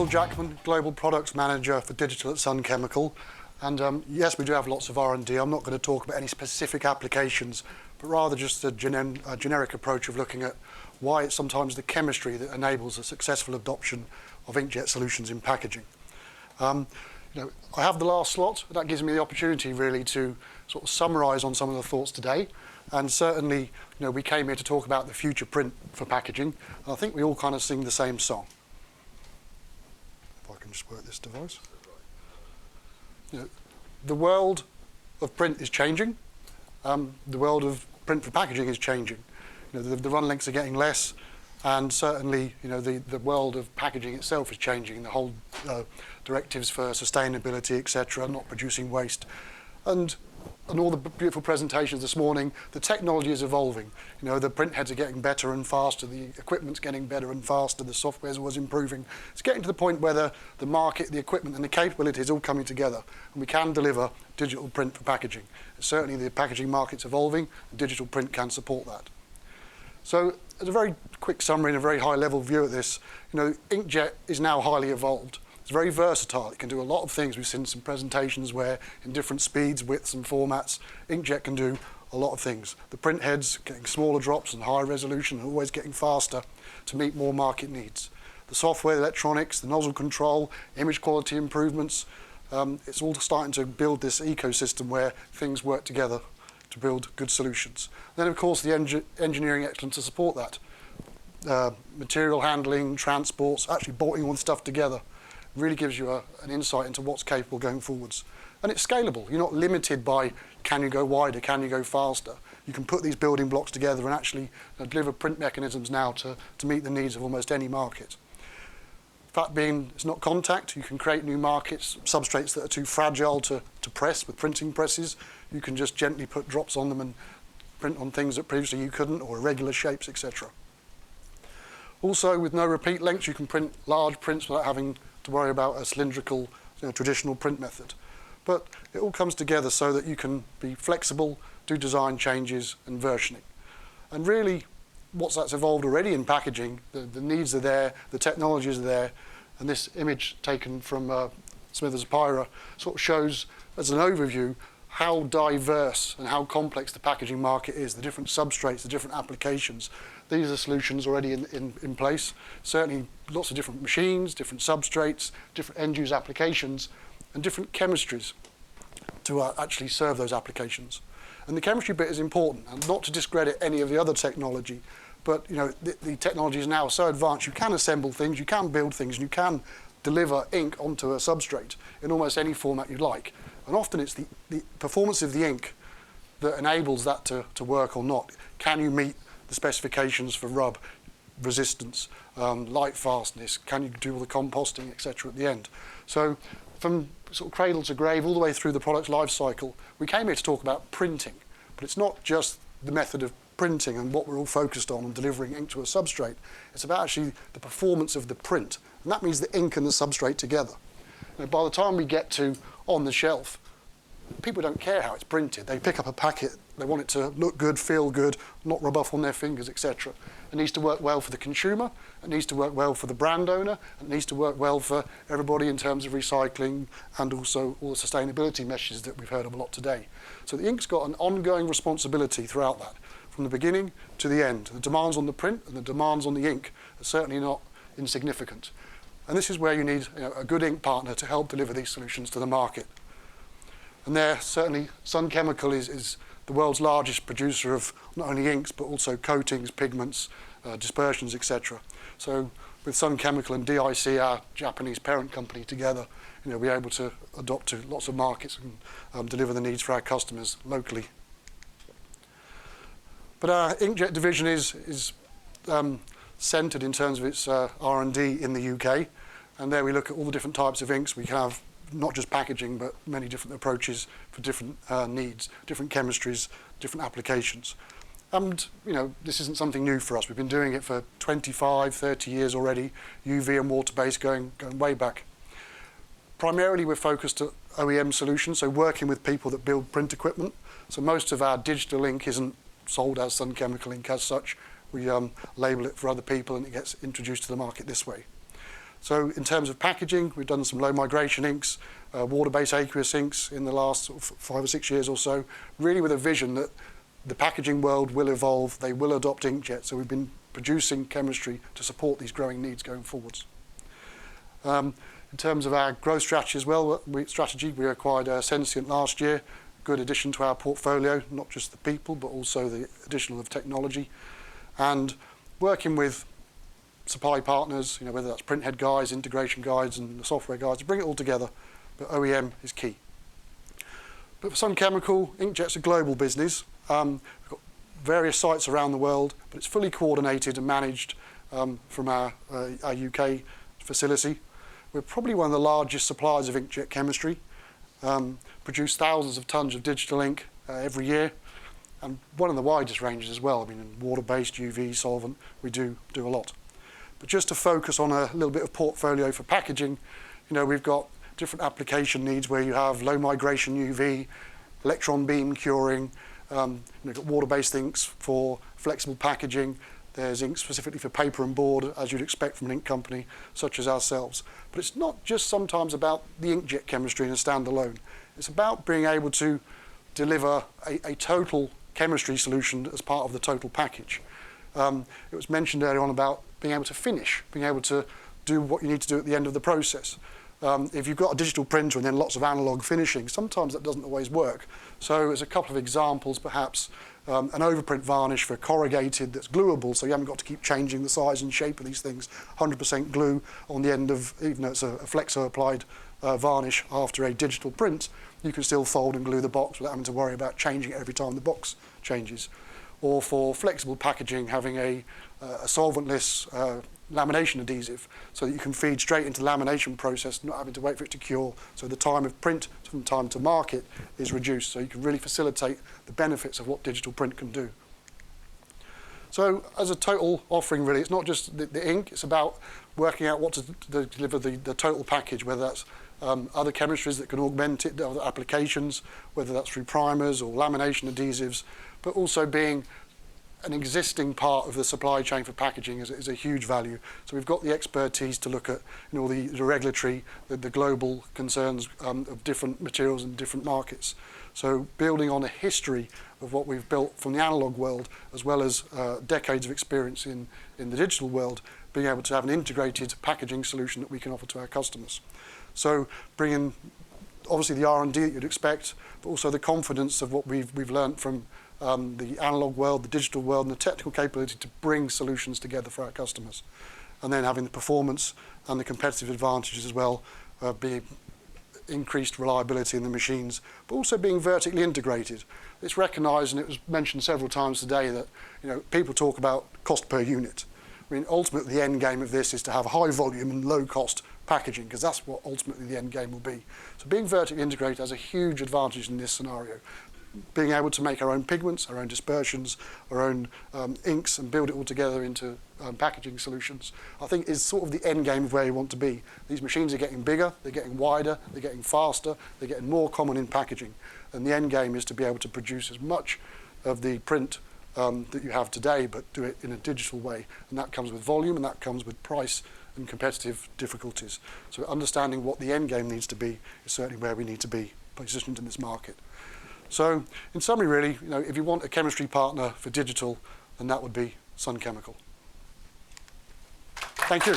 Phil Jackman, Global Products Manager for Digital at Sun Chemical. And yes, we do have lots of R&D. I'm not going to talk about any specific applications, but rather just a generic approach of looking at why it's sometimes the chemistry that enables a successful adoption of inkjet solutions in packaging. I have the last slot. That gives me the opportunity really to sort of summarise on some of the thoughts today. And certainly, we came here to talk about the future print for packaging. And I think we all kind of sing the same song. If I can just work this device. The world of print is changing. The world of print for packaging is changing. The run lengths are getting less, and certainly, the world of packaging itself is changing. The whole directives for sustainability, etc., not producing waste, and all the beautiful presentations this morning. The technology is evolving. The print heads are getting better and faster. The equipment's getting better and faster. The software's always improving. It's getting to the point where the market, the equipment, and the capability is all coming together, and we can deliver digital print for packaging. Certainly, the packaging market's evolving, and digital print can support that. So, as a very quick summary and a very high-level view of this, inkjet is now highly evolved. It's very versatile. It can do a lot of things. We've seen some presentations where, in different speeds, widths, and formats, inkjet can do a lot of things. The print heads getting smaller drops and higher resolution, and always getting faster to meet more market needs. The software, the electronics, the nozzle control, image quality improvements, it's all starting to build this ecosystem where things work together to build good solutions. Then, of course, the engineering excellence to support that. Material handling, transports, actually bolting all the stuff together really gives you an insight into what's capable going forwards. And it's scalable. You're not limited by can you go wider, can you go faster. You can put these building blocks together and actually deliver print mechanisms now to meet the needs of almost any market. Fact being, it's not contact. You can create new markets, substrates that are too fragile to press with printing presses. You can just gently put drops on them and print on things that previously you couldn't, or irregular shapes, etc. Also, with no repeat lengths, you can print large prints without having to worry about a cylindrical, traditional print method. But it all comes together so that you can be flexible, do design changes and versioning. And really, that's evolved already in packaging, the needs are there, the technologies are there, and this image taken from Smithers Pyra sort of shows, as an overview, how diverse and how complex the packaging market is, the different substrates, the different applications. These are solutions already in place. Certainly lots of different machines, different substrates, different end-use applications, and different chemistries to actually serve those applications. And the chemistry bit is important, and not to discredit any of the other technology, but the technology is now so advanced, you can assemble things, you can build things, and you can deliver ink onto a substrate in almost any format you'd like. And often it's the performance of the ink that enables that to work or not. Can you meet the specifications for rub, resistance, light fastness? Can you do all the composting, etc. at the end? So from sort of cradle to grave, all the way through the product's life cycle, we came here to talk about printing. But it's not just the method of printing and what we're all focused on delivering ink to a substrate. It's about actually the performance of the print. And that means the ink and the substrate together. By the time we get to on the shelf, people don't care how it's printed. They pick up a packet, they want it to look good, feel good, not rub off on their fingers, etc. It needs to work well for the consumer, it needs to work well for the brand owner, it needs to work well for everybody in terms of recycling and also all the sustainability messages that we've heard of a lot today. So the ink's got an ongoing responsibility throughout that, from the beginning to the end. The demands on the print and the demands on the ink are certainly not insignificant. And this is where you need a good ink partner to help deliver these solutions to the market. And there, certainly, Sun Chemical is the world's largest producer of not only inks, but also coatings, pigments, dispersions, etc. So with Sun Chemical and DIC, our Japanese parent company, together, we're able to adopt to lots of markets and deliver the needs for our customers locally. But our inkjet division is centred in terms of its R&D in the UK. And there we look at all the different types of inks. We can have not just packaging, but many different approaches for different needs, different chemistries, different applications. And, this isn't something new for us. We've been doing it for 25, 30 years already, UV and water-based going way back. Primarily, we're focused at OEM solutions, so working with people that build print equipment. So most of our digital ink isn't sold as Sun Chemical ink as such. We label it for other people and it gets introduced to the market this way. So in terms of packaging, we've done some low migration inks, water-based aqueous inks in the last sort of 5 or 6 years or so, really with a vision that the packaging world will evolve, they will adopt inkjet. So we've been producing chemistry to support these growing needs going forwards. In terms of our growth strategy as well, we acquired Sensient last year, good addition to our portfolio, not just the people, but also the additional of technology. And working with supply partners, whether that's printhead guys, integration guides, and the software guys, to bring it all together. But OEM is key. But for Sun Chemical, inkjet's a global business. We've got various sites around the world, but it's fully coordinated and managed from our UK facility. We're probably one of the largest suppliers of inkjet chemistry, produce thousands of tons of digital ink every year, and one of the widest ranges as well. I mean, in water-based, UV, solvent, we do a lot. But just to focus on a little bit of portfolio for packaging, we've got different application needs where you have low migration UV, electron beam curing, you've got water-based inks for flexible packaging. There's ink specifically for paper and board, as you'd expect from an ink company such as ourselves. But it's not just sometimes about the inkjet chemistry in a standalone. It's about being able to deliver a total chemistry solution as part of the total package. It was mentioned earlier on about being able to finish, being able to do what you need to do at the end of the process. If you've got a digital printer and then lots of analog finishing, sometimes that doesn't always work. So as a couple of examples, perhaps an overprint varnish for corrugated that's gluable, so you haven't got to keep changing the size and shape of these things. 100% glue on the end of, even though it's a flexo applied varnish after a digital print, you can still fold and glue the box without having to worry about changing it every time the box changes. Or for flexible packaging, having a solventless lamination adhesive so that you can feed straight into the lamination process, not having to wait for it to cure, so the time of print from time to market is reduced, so you can really facilitate the benefits of what digital print can do. So as a total offering, really, it's not just the ink, it's about working out what to deliver the total package, whether that's other chemistries that can augment it, other applications, whether that's through primers or lamination adhesives, but also being an existing part of the supply chain for packaging is a huge value. So we've got the expertise to look at the regulatory, the global concerns of different materials and different markets. So building on a history of what we've built from the analog world, as well as decades of experience in the digital world, being able to have an integrated packaging solution that we can offer to our customers. So bringing obviously the R&D that you'd expect, but also the confidence of what we've learned from the analog world, the digital world, and the technical capability to bring solutions together for our customers. And then having the performance and the competitive advantages as well, being increased reliability in the machines, but also being vertically integrated. It's recognised, and it was mentioned several times today, that people talk about cost per unit. I mean, ultimately the end game of this is to have high volume and low cost packaging, because that's what ultimately the end game will be. So being vertically integrated has a huge advantage in this scenario. Being able to make our own pigments, our own dispersions, our own inks, and build it all together into packaging solutions, I think is sort of the end game of where you want to be. These machines are getting bigger, they're getting wider, they're getting faster, they're getting more common in packaging. And the end game is to be able to produce as much of the print that you have today, but do it in a digital way. And that comes with volume, and that comes with price and competitive difficulties. So understanding what the end game needs to be is certainly where we need to be positioned in this market. So in summary, really, if you want a chemistry partner for digital, then that would be Sun Chemical. Thank you.